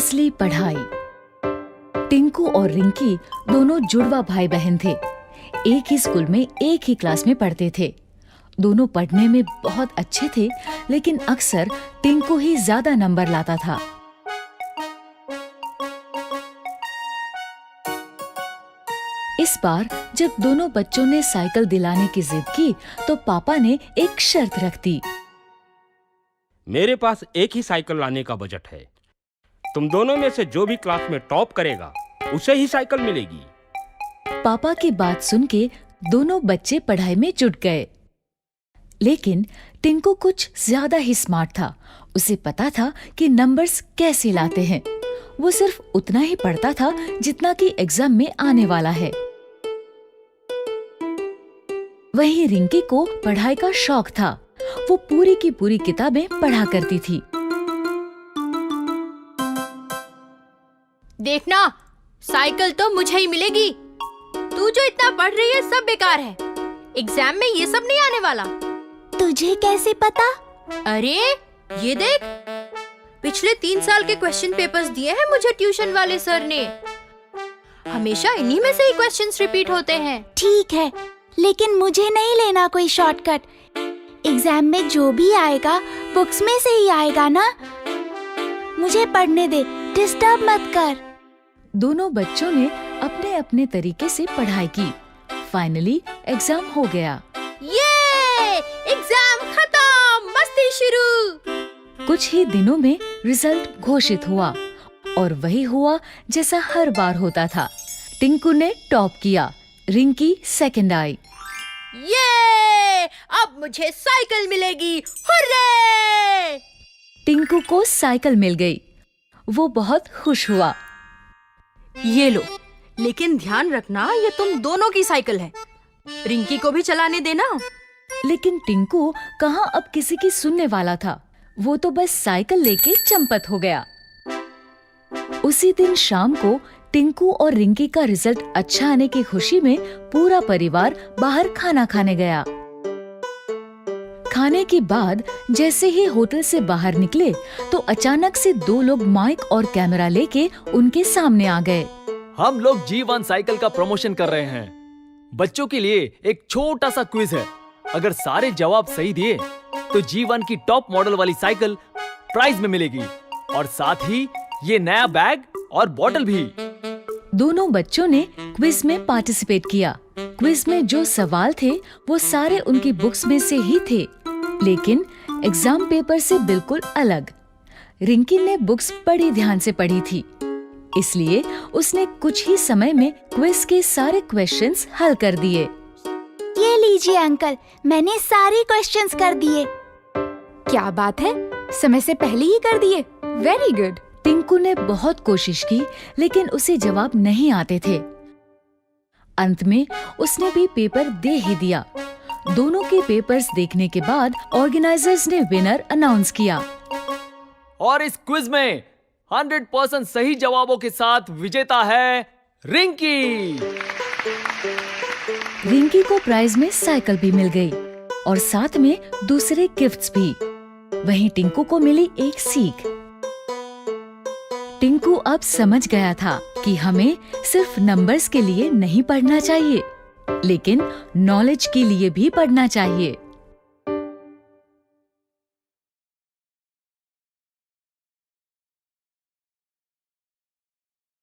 असली पढ़ाई। टिंकू और रिंकी दोनों जुड़वा भाई बहन थे। एक ही स्कूल में एक ही क्लास में पढ़ते थे। दोनों पढ़ने में बहुत अच्छे थे, लेकिन अक्सर टिंकू ही ज्यादा नंबर लाता था। इस बार जब दोनों बच्चों ने साइकिल दिलाने की जिद की, तो पापा ने एक शर्त रख दी। मेरे पास एक ही साइकिल लाने का बजट है। तुम दोनों में से जो भी क्लास में टॉप करेगा उसे ही साइकिल मिलेगी। पापा की बात सुन के दोनों बच्चे पढ़ाई में जुट गए। लेकिन टिंकू कुछ ज्यादा ही स्मार्ट था। उसे पता था कि नंबर्स कैसे लाते हैं। वो सिर्फ उतना ही पढ़ता था जितना कि एग्जाम में आने वाला है। वहीं रिंकी को पढ़ाई का शौक था। वो पूरी की पूरी किताबें पढ़ा करती थी। देखना, साइकिल तो मुझे ही मिलेगी। तू जो इतना पढ़ रही है सब बेकार है। एग्जाम में ये सब नहीं आने वाला। तुझे कैसे पता? अरे ये देख, पिछले 3 साल के क्वेश्चन पेपर्स दिए हैं मुझे ट्यूशन वाले सर ने। हमेशा इन्हीं में से ही क्वेश्चंस रिपीट होते हैं। ठीक है, लेकिन मुझे नहीं लेना कोई शॉर्टकट। एग्जाम में जो भी आएगा बुक्स में से ही आएगा ना। मुझे पढ़ने दे, डिस्टर्ब मत कर। दोनों बच्चों ने अपने अपने तरीके से पढ़ाई की। फाइनली एग्जाम हो गया। ये एग्जाम खत्म, मस्ती शुरू। कुछ ही दिनों में रिजल्ट घोषित हुआ और वही हुआ जैसा हर बार होता था। टिंकू ने टॉप किया, रिंकी सेकंड आई। ये अब मुझे साइकिल मिलेगी, हुर्रे! टिंकू को साइकिल मिल गई। वो बहुत खुश हुआ। ये लो, लेकिन ध्यान रखना ये तुम दोनों की साइकिल है। रिंकी को भी चलाने देना। लेकिन टिंकू कहाँ अब किसी की सुनने वाला था। वो तो बस साइकिल लेके चंपत हो गया। उसी दिन शाम को टिंकू और रिंकी का रिजल्ट अच्छा आने की खुशी में पूरा परिवार बाहर खाना खाने गया। खाने के बाद जैसे ही होटल से बाहर निकले तो अचानक से 2 लोग माइक और कैमरा लेके उनके सामने आ गए। हम लोग G1 साइकिल का प्रमोशन कर रहे हैं। बच्चों के लिए एक छोटा सा क्विज है। अगर सारे जवाब सही दिए तो G1 की टॉप मॉडल वाली साइकिल प्राइज में मिलेगी और साथ ही ये नया बैग और बॉटल भी। दोनों बच्चों ने क्विज में पार्टिसिपेट किया। क्विज में जो सवाल थे वो सारे उनकी बुक्स में से ही थे, लेकिन एग्जाम पेपर से बिल्कुल अलग। रिंकी ने बुक्स बड़ी ध्यान से पढ़ी थी, इसलिए उसने कुछ ही समय में क्विज के सारे क्वेश्चंस हल कर दिए। ये लीजिए अंकल, मैंने सारे क्वेश्चंस कर दिए। क्या बात है, समय से पहले ही कर दिए। Very good. टिंकू ने बहुत कोशिश की, लेकिन उसे जवाब नहीं आते थे। अंत में उसने भी पेपर दे ही दिया। दोनों के पेपर्स देखने के बाद ऑर्गेनाइजर्स ने विनर अनाउंस किया। और इस क्विज में 100% सही जवाबों के साथ विजेता है रिंकी। रिंकी को प्राइज में साइकिल भी मिल गई और साथ में दूसरे गिफ्ट्स भी। वहीं टिंकू को मिली एक सीख। टिंकू अब समझ गया था कि हमें सिर्फ नंबर्स के लिए नहीं पढ़ना चाहिए, लेकिन नॉलेज के लिए भी पढ़ना चाहिए।